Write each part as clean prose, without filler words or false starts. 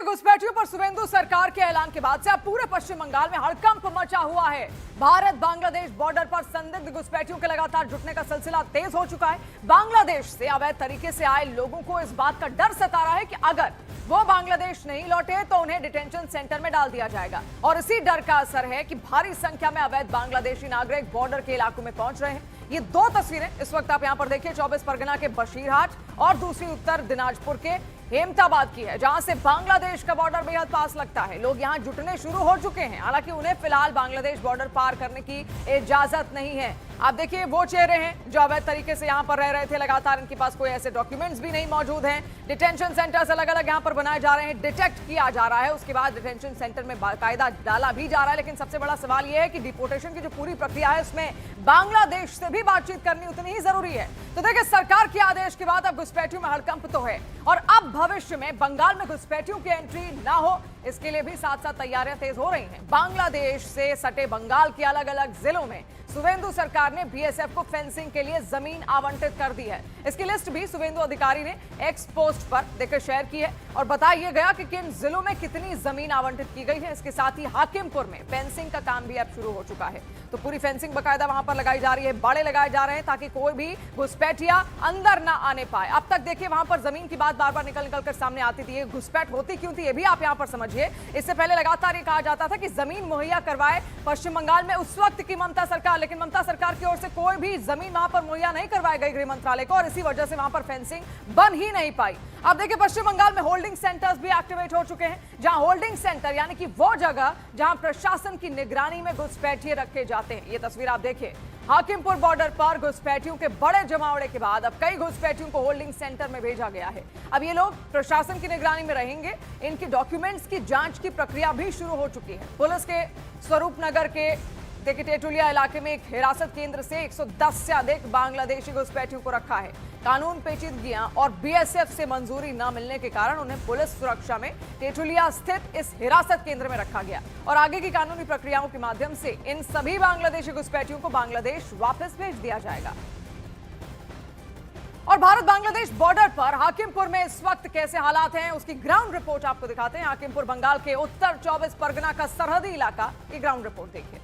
घुसपैठियों पर शुवेंदु सरकार के ऐलान के बाद से अब पूरे पश्चिम बंगाल में हड़कंप मचा हुआ है। भारत बांग्लादेश बॉर्डर पर संदिग्ध घुसपैठियों के लगातार जुटने का सिलसिला तेज हो चुका है। बांग्लादेश से अवैध तरीके से आए लोगों को इस बात का डर सता रहा है कि अगर वो बांग्लादेश नहीं लौटे तो उन्हें डिटेंशन सेंटर में डाल दिया जाएगा। और इसी डर का असर है कि भारी संख्या में अवैध बांग्लादेशी नागरिक बॉर्डर के इलाकों में पहुंच रहे हैं। ये दो तस्वीरें इस वक्त आप यहां पर देखिए, 24 परगना के बशीरहाट और दूसरी उत्तर दिनाजपुर के हेमताबाद की है, जहां से बांग्लादेश का बॉर्डर बेहद पास लगता है। लोग यहां जुटने शुरू हो चुके हैं, हालांकि उन्हें फिलहाल बांग्लादेश बॉर्डर पार करने की इजाजत नहीं है। आप देखिए वो चेहरे हैं जो अवैध तरीके से यहां पर रह रहे थे, लगातार इनके पास कोई ऐसे डॉक्यूमेंट्स भी नहीं मौजूद हैं। डिटेंशन सेंटर्स अलग अलग यहां पर बनाए जा रहे हैं, डिटेक्ट किया जा रहा है, उसके बाद डिटेंशन सेंटर में बाकायदा डाला भी जा रहा है। लेकिन सबसे बड़ा सवाल यह है कि डिपोर्टेशन की जो पूरी प्रक्रिया है उसमें बांग्लादेश से भी बातचीत करनी उतनी ही जरूरी है। तो देखिए, सरकार के आदेश के बाद अब घुसपैठियों में हड़कंप तो है, और अब भविष्य में बंगाल में घुसपैठियों की एंट्री ना हो, इसके लिए भी साथ साथ तैयारियां तेज हो रही हैं। बांग्लादेश से सटे बंगाल के अलग अलग जिलों में शुवेंदु सरकार ने बीएसएफ को फेंसिंग के लिए जमीन आवंटित कर दी है। इसकी लिस्ट भी शुवेंदु अधिकारी ने एक्स पोस्ट पर देकर शेयर की है और बताया गया कि किन जिलों में कितनी जमीन आवंटित की गई है। इसके साथ ही हाकिमपुर में फेंसिंग का काम भी अब शुरू हो चुका है। तो पूरी फेंसिंग बकायदा वहां पर लगाई जा रही है, बाड़े लगाए जा रहे हैं ताकि कोई भी घुसपैठिया अंदर ना आने पाए। अब तक देखिए वहां पर जमीन की बात बार बार निकल कर सामने आती थी, घुसपैठ होती क्यों थी ये भी आप यहां पर समझिए। इससे पहले लगातार ये कहा जाता था कि जमीन मुहैया करवाए पश्चिम बंगाल में उस वक्त की ममता सरकार, लेकिन ममता सरकार की ओर से कोई भी जमीन वहां पर मुहैया नहीं करवाई गई गृह मंत्रालय को, और इसी वजह से वहां पर फेंसिंग बन ही नहीं पाई। अब देखिए पश्चिम बंगाल में होल्डिंग सेंटर्स भी एक्टिवेट हो चुके हैं, जहां होल्डिंग सेंटर यानी कि वो जगह जहां प्रशासन की निगरानी में घुसपैठिए रखे जाते हैं। ये तस्वीर आप देखिए, हाकिमपुर बॉर्डर पर घुसपैठियों के बड़े जमावड़े के बाद अब कई घुसपैठियों को होल्डिंग सेंटर में भेजा गया है। अब ये लोग प्रशासन की निगरानी में रहेंगे। इनके डॉक्यूमेंट्स की जांच की प्रक्रिया भी शुरू हो चुकी है। पुलिस के स्वरूप नगर के टेटुलिया इलाके में एक हिरासत केंद्र से 110 से अधिक बांग्लादेशी घुसपैठियों को रखा है। कानून पेचीदगियां और बीएसएफ से मंजूरी न मिलने के कारण उन्हें पुलिस सुरक्षा में टेटुलिया स्थित इस हिरासत केंद्र में रखा गया, और आगे की कानूनी प्रक्रियाओं के माध्यम से इन सभी बांग्लादेशी घुसपैठियों को बांग्लादेश वापस भेज दिया जाएगा। और भारत बांग्लादेश बॉर्डर पर हाकिमपुर में इस वक्त कैसे हालात हैं, उसकी ग्राउंड रिपोर्ट आपको दिखाते हैं। हाकिमपुर बंगाल के उत्तर 24 परगना का सरहदी इलाका, ये ग्राउंड रिपोर्ट देखिए।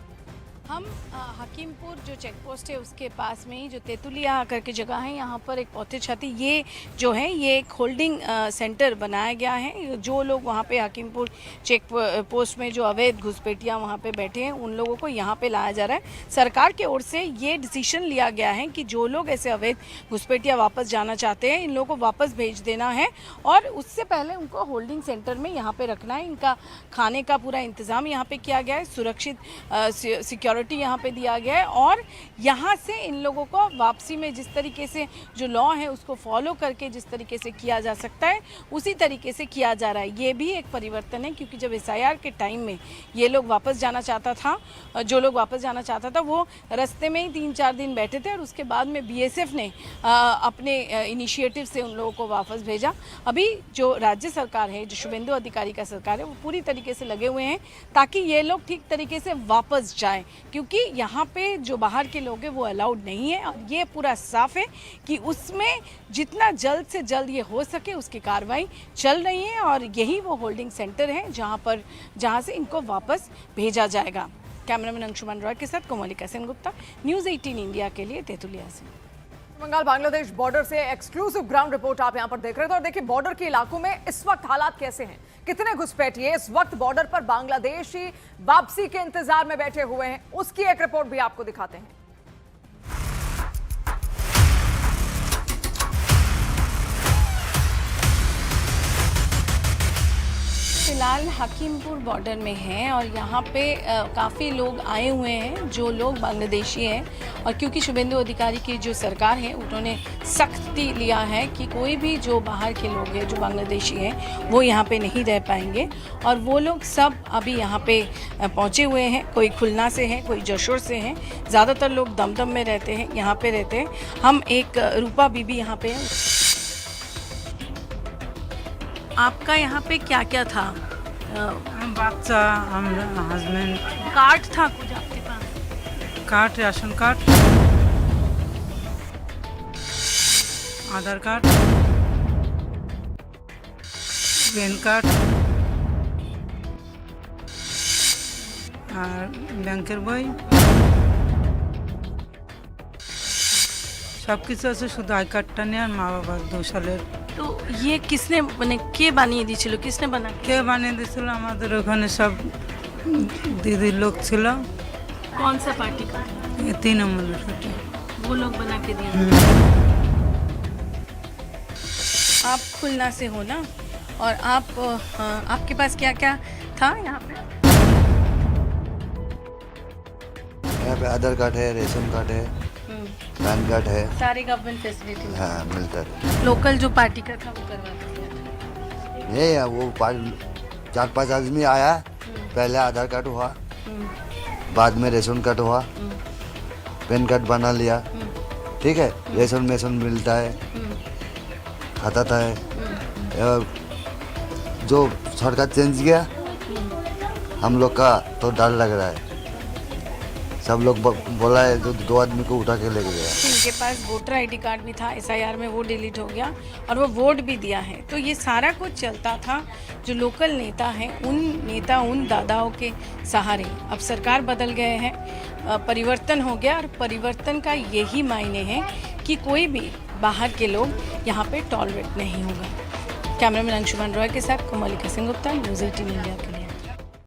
हम हाकिमपुर जो चेक पोस्ट है उसके पास में ही जो तेतुलिया करके जगह है, यहाँ पर एक पौधे छाती ये जो है ये एक होल्डिंग सेंटर बनाया गया है। जो लोग वहाँ पे हाकिमपुर चेक पोस्ट में जो अवैध घुसपैठियाँ वहाँ पे बैठे हैं उन लोगों को यहाँ पे लाया जा रहा है। सरकार की ओर से ये डिसीजन लिया गया है कि जो लोग ऐसे अवैध घुसपैठियाँ वापस जाना चाहते हैं इन लोगों को वापस भेज देना है, और उससे पहले उनको होल्डिंग सेंटर में यहाँ पर रखना है। इनका खाने का पूरा इंतज़ाम यहाँ पर किया गया है, सुरक्षित सिक्योरिटी यहाँ पे दिया गया है, और यहाँ से इन लोगों को वापसी में जिस तरीके से जो लॉ है उसको फॉलो करके जिस तरीके से किया जा सकता है उसी तरीके से किया जा रहा है। ये भी एक परिवर्तन है, क्योंकि जब एसआईआर के टाइम में ये लोग वापस जाना चाहता था, जो लोग वापस जाना चाहता था वो रास्ते में ही 3-4 दिन बैठे थे, और उसके बाद में बीएसएफ ने अपने इनिशिएटिव से उन लोगों को वापस भेजा। अभी जो राज्य सरकार है, जो शुवेंदु अधिकारी का सरकार है, वो पूरी तरीके से लगे हुए हैं ताकि ये लोग ठीक तरीके से वापस जाएं, क्योंकि यहाँ पे जो बाहर के लोग हैं वो अलाउड नहीं है। और ये पूरा साफ है कि उसमें जितना जल्द से जल्द ये हो सके उसकी कार्रवाई चल रही है, और यही वो होल्डिंग सेंटर है जहाँ से इनको वापस भेजा जाएगा। कैमरामैन अंशुमन रॉय के साथ कोमलिका सेनगुप्ता, न्यूज़ 18 इंडिया के लिए तेतुलिया से। बंगाल बांग्लादेश बॉर्डर से एक्सक्लूसिव ग्राउंड रिपोर्ट आप यहां पर देख रहे थे। और देखिए बॉर्डर के इलाकों में इस वक्त हालात कैसे हैं, कितने घुसपैठिए इस वक्त बॉर्डर पर बांग्लादेशी वापसी के इंतजार में बैठे हुए हैं, उसकी एक रिपोर्ट भी आपको दिखाते हैं। फिलहाल हाकिमपुर बॉर्डर में हैं, और यहाँ पे काफ़ी लोग आए हुए हैं जो लोग बांग्लादेशी हैं, और क्योंकि शुवेंदु अधिकारी की जो सरकार है उन्होंने सख्ती लिया है कि कोई भी जो बाहर के लोग हैं जो बांग्लादेशी हैं वो यहाँ पे नहीं रह पाएंगे, और वो लोग सब अभी यहाँ पे पहुँचे हुए हैं। कोई खुलना से हैं, कोई जशोर से हैं, ज़्यादातर लोग दमदम में रहते हैं, यहाँ पे रहते हैं। हम एक रूपा बीबी यहाँ पे हैं। आपका यहाँ पे क्या क्या था? हम बच्चा, हम हस्बैंड। कार्ड था कुछ आपके पास? कार्ड, राशन कार्ड, आधार कार्ड, पैन कार्ड, আর ব্যাংকের বই সব কিছু আছে, শুধু আই কার্ডটা নিয়ে আর মা বাবার 2 সালের। তো ये किसने মানে কে বানিয়ে দিয়েছিল, किसने बना के? কে বানিয়ে দিয়েছিল? আমাদের ওখানে সব দিদির লোক ছিল, कौन सा पार्टी का? এই তৃণমূলের সাথে। वो लोग बना के दिए। आप खुलना से हो ना, और आप आपके पास क्या क्या था यहाँ पे? यहाँ पे आधार कार्ड है, रेशन कार्ड है, पैन कार्ड है। सारे गवर्नमेंट फैसिलिटी हाँ मिलता है। लोकल जो पार्टी का था वो करवा दिया। ये है, वो 4-5 आदमी आया, पहले आधार कार्ड हुआ, बाद में रेशन कार्ड हुआ, पैन कार्ड बना लिया, ठीक है। रेशन मेशन मिलता है, खाता था है। और जो सरकार चेंज किया हम लोग का तो डर लग रहा है। सब लोग बोला है, जो 2 आदमी को उठा के लेके गया। इनके पास वोटर आईडी कार्ड भी था, एसआईआर में वो डिलीट हो गया और वो वोट भी दिया है। तो ये सारा कुछ चलता था, जो लोकल नेता हैं उन दादाओं के सहारे। अब सरकार बदल गए हैं, परिवर्तन हो गया, और परिवर्तन का यही मायने है कि कोई भी बाहर के लोग यहाँ पे टॉलरेट नहीं होगा। कैमरामैन अंशुमान रॉय के साथ कोमलिका सिंह गुप्ता, न्यूज़ 18 इंडिया के लिए।